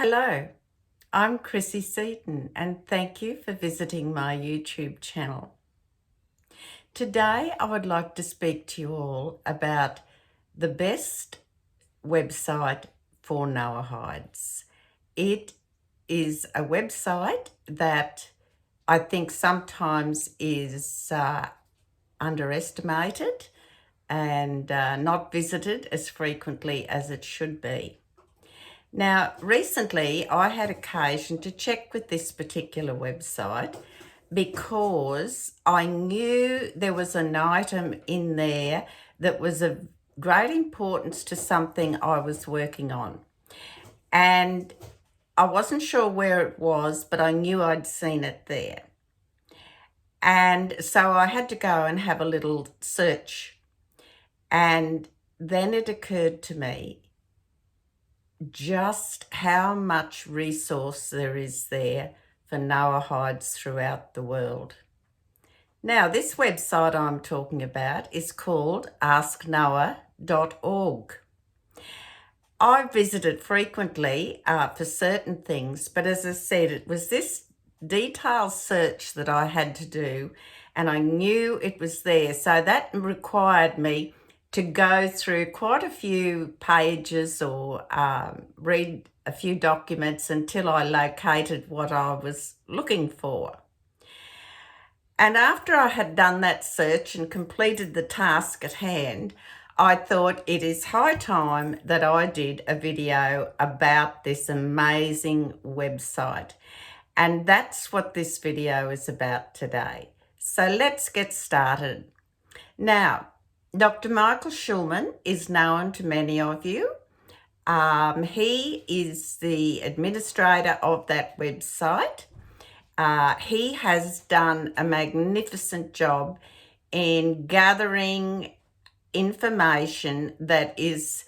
Hello, I'm Chrissy Seaton and thank you for visiting my YouTube channel. Today I would like to speak to you all about the best website for Noahides. It is a website that I think sometimes is underestimated and not visited as frequently as it should be. Now, recently I had occasion to check with this particular website because I knew there was an item in there that was of great importance to something I was working on. And I wasn't sure where it was, but I knew I'd seen it there. And so I had to go and have a little search. And then it occurred to me just how much resource there is there for Noahides throughout the world. Now, this website I'm talking about is called asknoah.org. I visit it frequently for certain things, but as I said, it was this detailed search that I had to do, and I knew it was there. So that required me to go through quite a few pages or read a few documents until I located what I was looking for. And after I had done that search and completed the task at hand, I thought it is high time that I did a video about this amazing website. And that's what this video is about today. So let's get started. Now, Dr. Michael Schulman is known to many of you. He is the administrator of that website. He has done a magnificent job in gathering information that is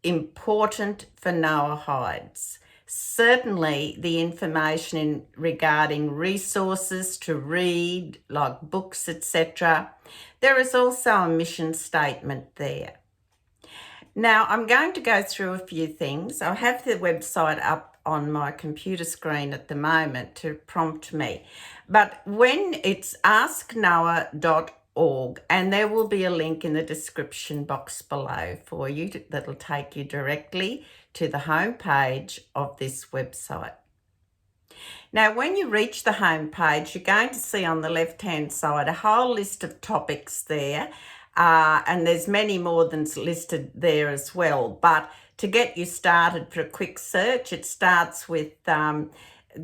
important for Noahides. Certainly the information regarding resources to read, like books, etc. There is also a mission statement there. Now, I'm going to go through a few things. I have the website up on my computer screen at the moment to prompt me. But when it's asknoah.org, and there will be a link in the description box below for you that'll take you directly to the home page of this website. Now, when you reach the home page, you're going to see on the left-hand side a whole list of topics there, and there's many more than listed there as well. But to get you started for a quick search, it starts with the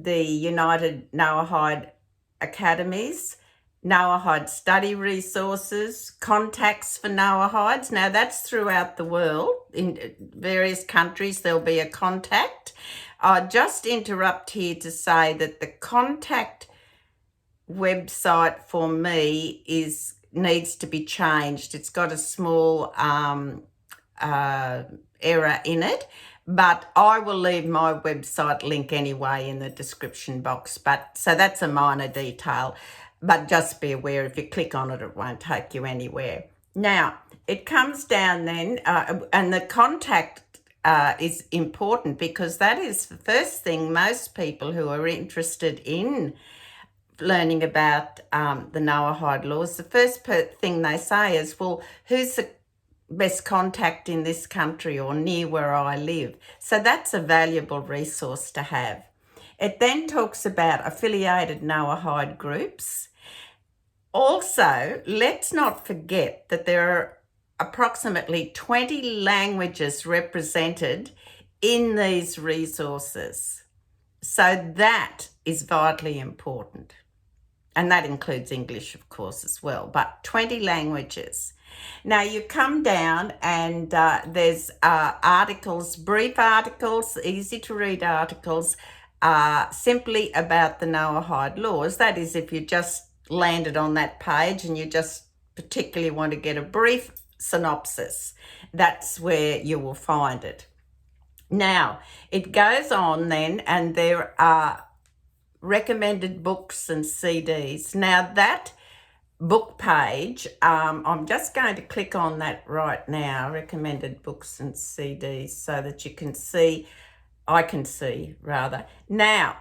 United Noahide Academies, Noahide study resources, contacts for Noahides. Now, that's throughout the world. In various countries, there'll be a contact. I'll just interrupt here to say that the contact website for me needs to be changed. It's got a small error in it, but I will leave my website link anyway in the description box. So that's a minor detail, but just be aware if you click on it, it won't take you anywhere. Now, it comes down then, and the contact is important because that is the first thing most people who are interested in learning about the Noahide laws, the first thing they say is, well, who's the best contact in this country or near where I live? So that's a valuable resource to have. It then talks about affiliated Noahide groups. Also, let's not forget that there are approximately 20 languages represented in these resources. So that is vitally important. And that includes English, of course, as well, but 20 languages. Now, you come down and there's articles, brief articles, easy to read articles, simply about the Noahide laws. That is, if you just landed on that page and you just particularly want to get a brief synopsis, that's where you will find it. Now, it goes on then, and there are recommended books and CDs. Now, that book page, I'm just going to click on that right now, recommended books and CDs, so that you can see I can see, rather. Now,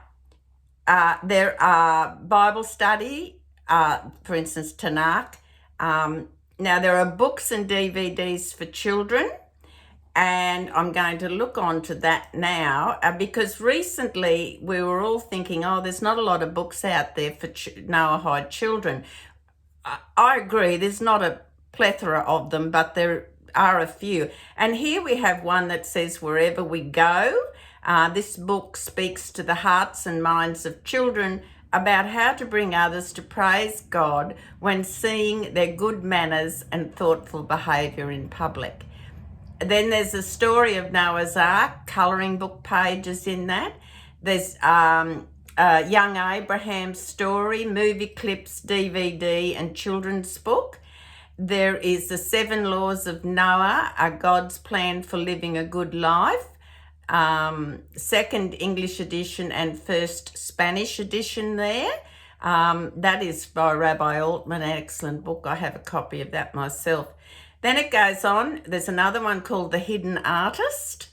there are Bible study, for instance, Tanakh. Now, there are books and DVDs for children, and I'm going to look on to that now because recently we were all thinking, oh, there's not a lot of books out there for Noahide children. I agree, there's not a plethora of them, but there are a few. And here we have one that says, Wherever We Go. This book speaks to the hearts and minds of children about how to bring others to praise God when seeing their good manners and thoughtful behaviour in public. Then there's a story of Noah's Ark, colouring book pages in that. There's young Abraham's story, movie clips, DVD and children's book. There is the 7 Laws of Noah, God's plan for living a good life. Second English edition and first Spanish edition there. That is by Rabbi Altman, an excellent book. I have a copy of that myself. Then it goes on. There's another one called The Hidden Artist.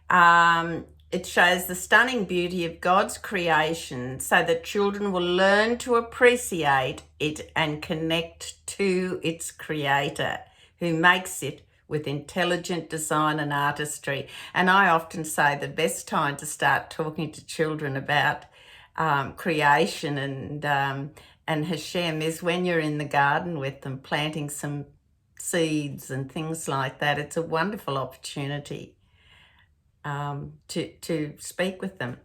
It shows the stunning beauty of God's creation so that children will learn to appreciate it and connect to its creator who makes it with intelligent design and artistry. And I often say the best time to start talking to children about creation and Hashem is when you're in the garden with them, planting some seeds and things like that. It's a wonderful opportunity to speak with them.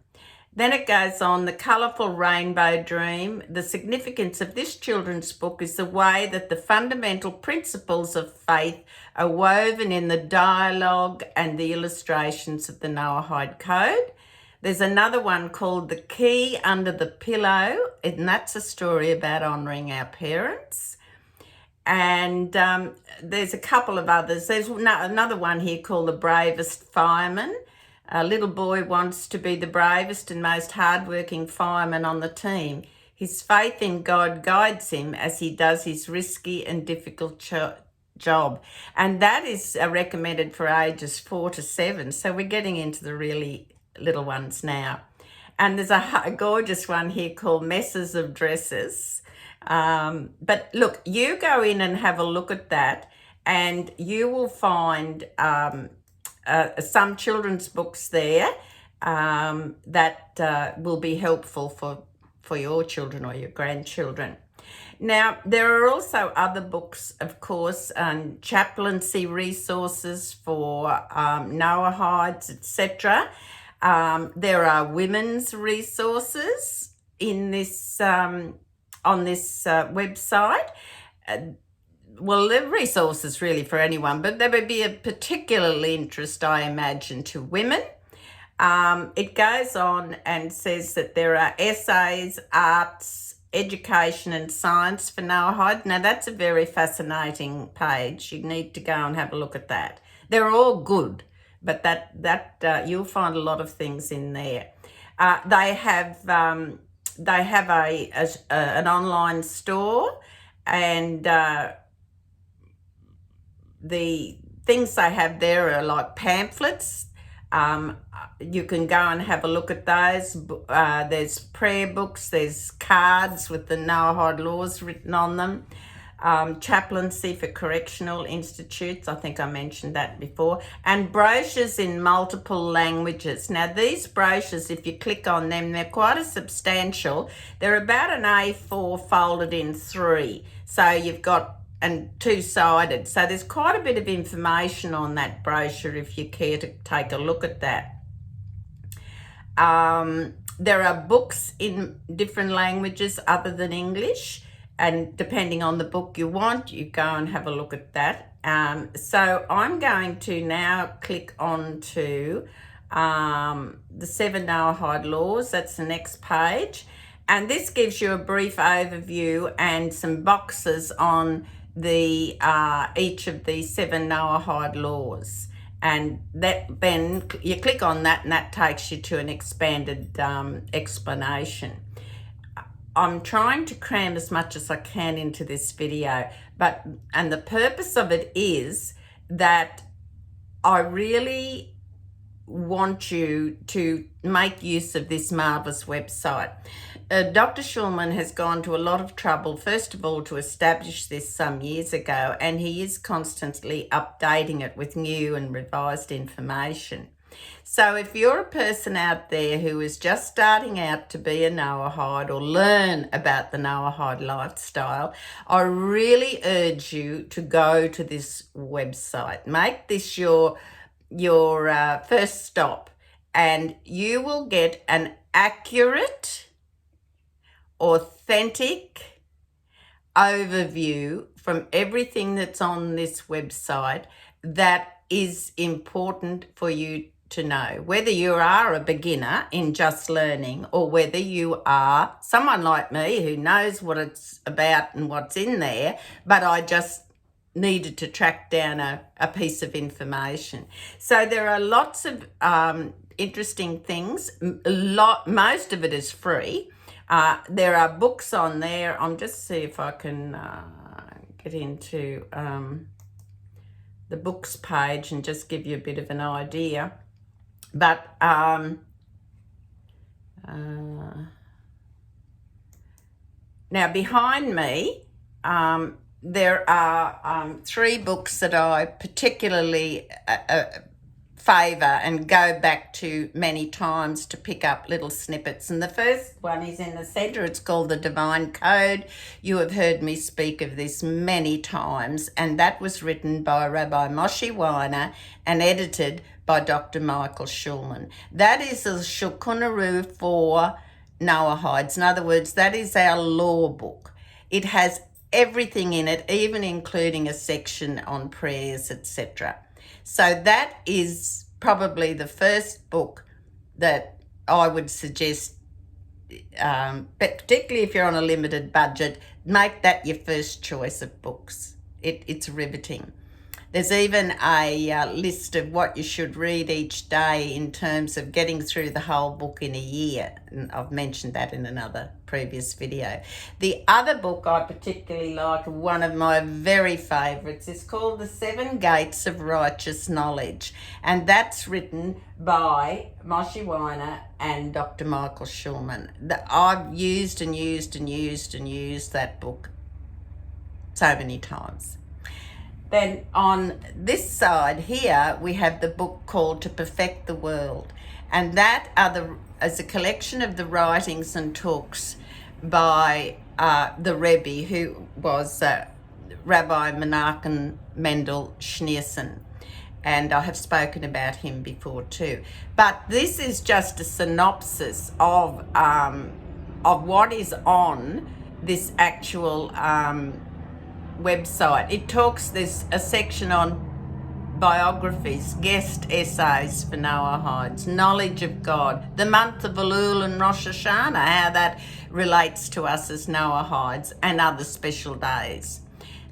Then it goes on, The Colourful Rainbow Dream. The significance of this children's book is the way that the fundamental principles of faith are woven in the dialogue and the illustrations of the Noahide Code. There's another one called The Key Under the Pillow, and that's a story about honouring our parents. And there's a couple of others. There's another one here called The Bravest Fireman. A little boy wants to be the bravest and most hardworking fireman on the team. His faith in God guides him as he does his risky and difficult job. And that is recommended for ages 4 to 7. So we're getting into the really little ones now. And there's a gorgeous one here called Messes of Dresses. But look, you go in and have a look at that and you will find some children's books there that will be helpful for your children or your grandchildren. Now, there are also other books, of course, chaplaincy resources for Noahides, etc. There are women's resources in this on this website. Well, there are resources really for anyone, but there would be a particular interest, I imagine, to women. It goes on and says that there are essays, arts, education and science for Noahide. Now, that's a very fascinating page. You need to go and have a look at that. They're all good, but that you'll find a lot of things in there. They have an online store, and the things they have there are like pamphlets. You can go and have a look at those. There's prayer books, there's cards with the Noahide laws written on them. Chaplaincy for correctional institutes, I think I mentioned that before, and brochures in multiple languages. Now these brochures, if you click on them, they're quite substantial. They're about an A4 folded in 3, so you've got, and 2-sided, so there's quite a bit of information on that brochure if you care to take a look at that. There are books in different languages other than English, and depending on the book you want, you go and have a look at that. So I'm going to now click on to the 7 Noahide laws. That's the next page. And this gives you a brief overview and some boxes on the each of the 7 Noahide laws. And that, then you click on that and that takes you to an expanded explanation. I'm trying to cram as much as I can into this video, and the purpose of it is that I really want you to make use of this marvellous website. Dr. Schulman has gone to a lot of trouble, first of all, to establish this some years ago, and he is constantly updating it with new and revised information. So if you're a person out there who is just starting out to be a Noahide or learn about the Noahide lifestyle, I really urge you to go to this website. Make this your first stop, and you will get an accurate, authentic overview from everything that's on this website that is important for you to know, whether you are a beginner in just learning or whether you are someone like me who knows what it's about and what's in there, but I just needed to track down a piece of information. So there are lots of interesting things. Most of it is free. There are books on there. I'm just see if I can get into the books page and just give you a bit of an idea. But now behind me, there are 3 books that I particularly favour and go back to many times to pick up little snippets. And the first one is in the centre. It's called The Divine Code. You have heard me speak of this many times, and that was written by Rabbi Moshe Weiner and edited by Dr. Michael Schulman. That is a Shulchan Aruch for Noahides. In other words, that is our law book. It has everything in it, even including a section on prayers, etc. So that is probably the first book that I would suggest, but particularly if you're on a limited budget, make that your first choice of books. It's riveting. There's even a list of what you should read each day in terms of getting through the whole book in a year. And I've mentioned that in another previous video. The other book I particularly like, one of my very favourites, is called The 7 Gates of Righteous Knowledge. And that's written by Moshe Weiner and Dr. Michael Schulman. I've used and used and used and used that book so many times. Then on this side here, we have the book called To Perfect the World. And that is a collection of the writings and talks by the Rebbe, who was Rabbi Menachem Mendel Schneerson. And I have spoken about him before too. But this is just a synopsis of what is on this actual website. It talks, there's a section on biographies, guest essays for Noahides, knowledge of God, the month of Elul and Rosh Hashanah, how that relates to us as Noahides, and other special days.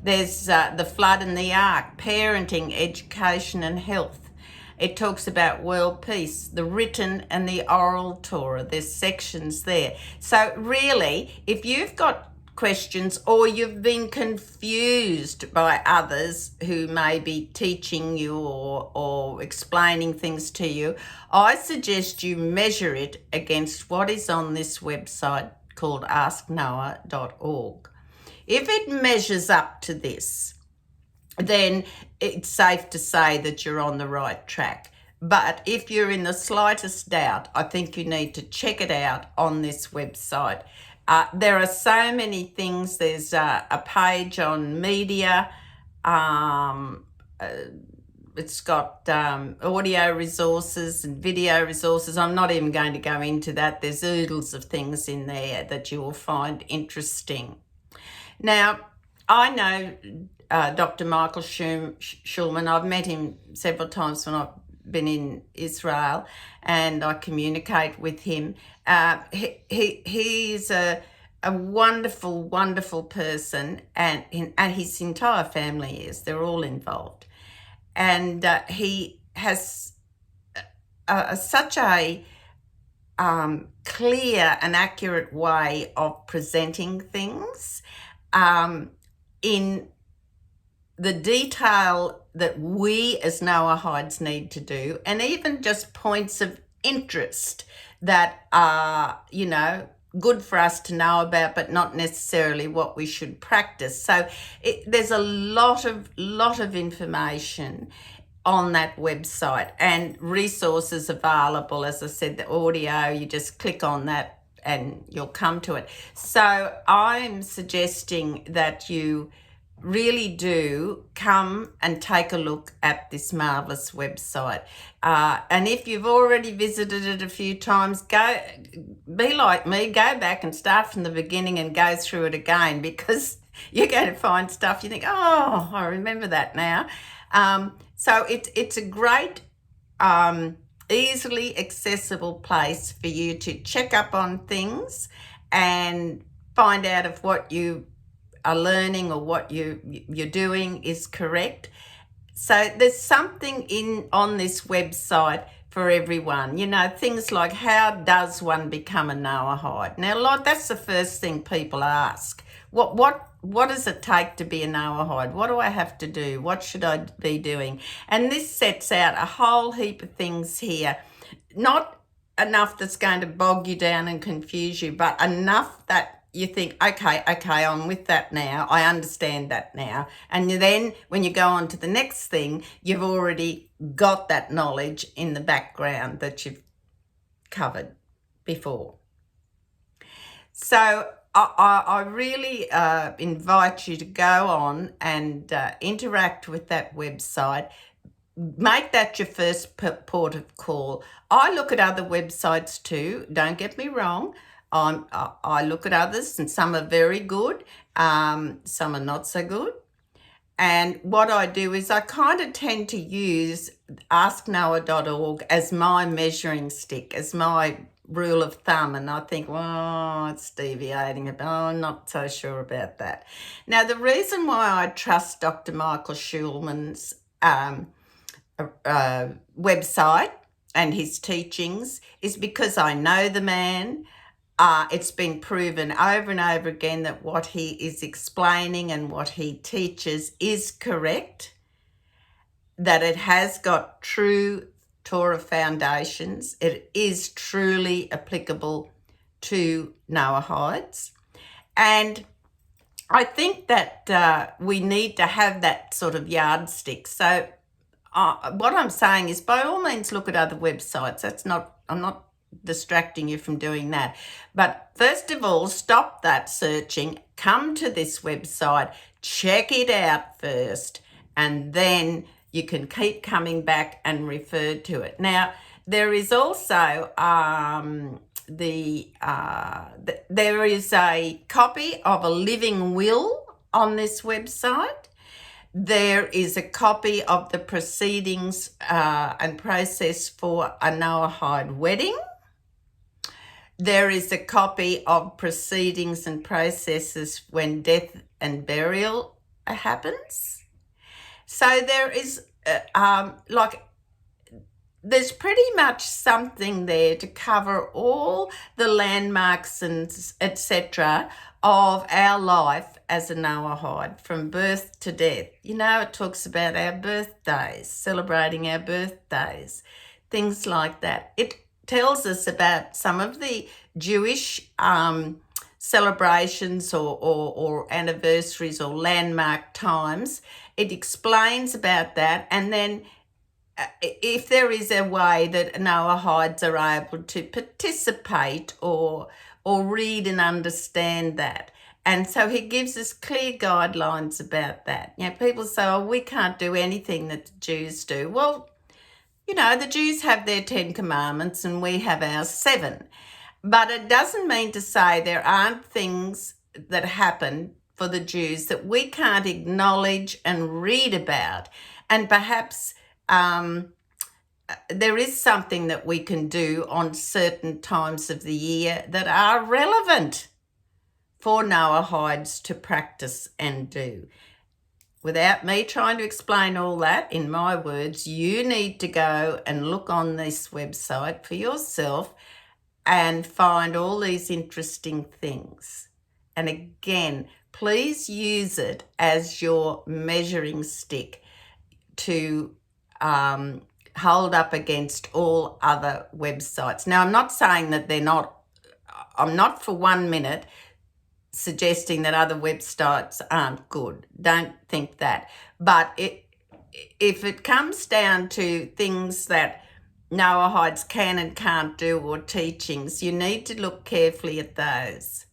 There's the flood and the ark, parenting, education and health. It talks about world peace, the written and the oral Torah. There's sections there. So really, if you've got questions or you've been confused by others who may be teaching you or explaining things to you, I suggest you measure it against what is on this website called asknoah.org. If it measures up to this, then it's safe to say that you're on the right track. But if you're in the slightest doubt, I think you need to check it out on this website. There are so many things. There's a page on media. It's got audio resources and video resources. I'm not even going to go into that. There's oodles of things in there that you will find interesting. Now, I know Dr. Michael Schulman. I've met him several times when I've been in Israel, and I communicate with him. He's a wonderful, wonderful person, and his entire family is. They're all involved. And he has such a clear and accurate way of presenting things in the detail that we as Noahides need to do, and even just points of interest that are, good for us to know about, but not necessarily what we should practice. So there's a lot of information on that website and resources available. As I said, the audio, you just click on that and you'll come to it. So I'm suggesting that you really do come and take a look at this marvellous website. And if you've already visited it a few times, be like me, go back and start from the beginning and go through it again, because you're going to find stuff you think, oh, I remember that now. So it's a great, easily accessible place for you to check up on things and find out if what you are learning or what you're doing is correct. So there's something on this website for everyone. Things like, how does one become a Noahide? Now, that's the first thing people ask. What does it take to be a Noahide? What do I have to do? What should I be doing? And this sets out a whole heap of things here. Not enough that's going to bog you down and confuse you, but enough that you think, okay, I'm with that now. I understand that now. And then when you go on to the next thing, you've already got that knowledge in the background that you've covered before. So I really invite you to go on and interact with that website. Make that your first port of call. I look at other websites too, don't get me wrong. I look at others, and some are very good, some are not so good. And what I do is I kind of tend to use asknoah.org as my measuring stick, as my rule of thumb. And I think, well, it's deviating a bit. I'm not so sure about that. Now, the reason why I trust Dr. Michael Schulman's website and his teachings is because I know the man. It's been proven over and over again that what he is explaining and what he teaches is correct, that it has got true Torah foundations. It is truly applicable to Noahides. And I think that we need to have that sort of yardstick. So what I'm saying is, by all means, look at other websites. I'm not distracting you from doing that. But first of all, stop that searching, come to this website, check it out first, and then you can keep coming back and refer to it. Now, there is also there is a copy of a living will on this website. There is a copy of the proceedings and process for a Noahide wedding. There is a copy of proceedings and processes when death and burial happens. So there is there's pretty much something there to cover all the landmarks and etc. of our life as a Noahide, from birth to death. It talks about our birthdays, celebrating our birthdays, things like that. It tells us about some of the Jewish celebrations or anniversaries or landmark times. It explains about that, and then if there is a way that Noahides are able to participate or read and understand that. And so he gives us clear guidelines about that. People say, oh, we can't do anything that the Jews do. Well, the Jews have their 10 commandments and we have our 7. But it doesn't mean to say there aren't things that happen for the Jews that we can't acknowledge and read about. And perhaps there is something that we can do on certain times of the year that are relevant for Noahides to practice and do. Without me trying to explain all that in my words, you need to go and look on this website for yourself and find all these interesting things. And again, please use it as your measuring stick to hold up against all other websites. Now, I'm not saying that I'm not for 1 minute suggesting that other websites aren't good. Don't think that. But if it comes down to things that Noahides can and can't do, or teachings, you need to look carefully at those.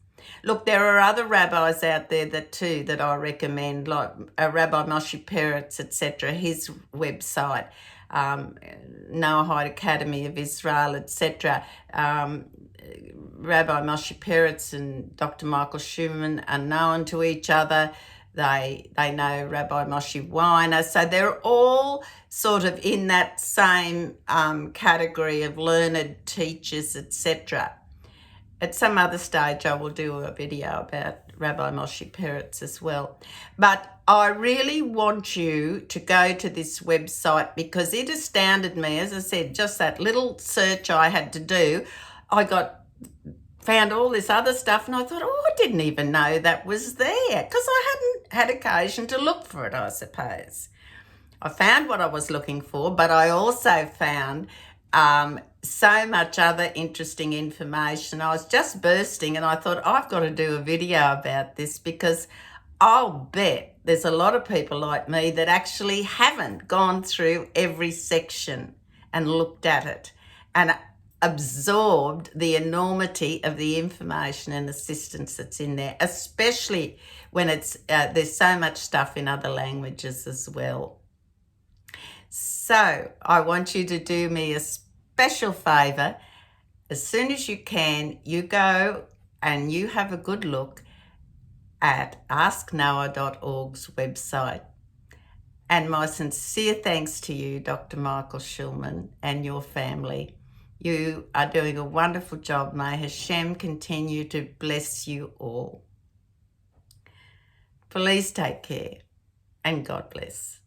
Look, there are other rabbis out there that I recommend, like Rabbi Moshe Peretz, etc., his website, Noahide Academy of Israel, etc. Rabbi Moshe Peretz and Dr. Michael Schumann are known to each other. They know Rabbi Moshe Weiner. So they're all sort of in that same category of learned teachers, etc. At some other stage, I will do a video about Rabbi Moshe Peretz as well. But I really want you to go to this website because it astounded me. As I said, just that little search I had to do, found all this other stuff, and I thought, I didn't even know that was there because I hadn't had occasion to look for it, I suppose. I found what I was looking for, but I also found so much other interesting information. I was just bursting, and I thought, I've got to do a video about this because I'll bet there's a lot of people like me that actually haven't gone through every section and looked at it and absorbed the enormity of the information and assistance that's in there, especially when there's so much stuff in other languages as well. So I want you to do me a special favour. As soon as you can, you go and you have a good look at asknoah.org's website. And my sincere thanks to you, Dr. Michael Schulman, and your family. You are doing a wonderful job. May Hashem continue to bless you all. Please take care, and God bless.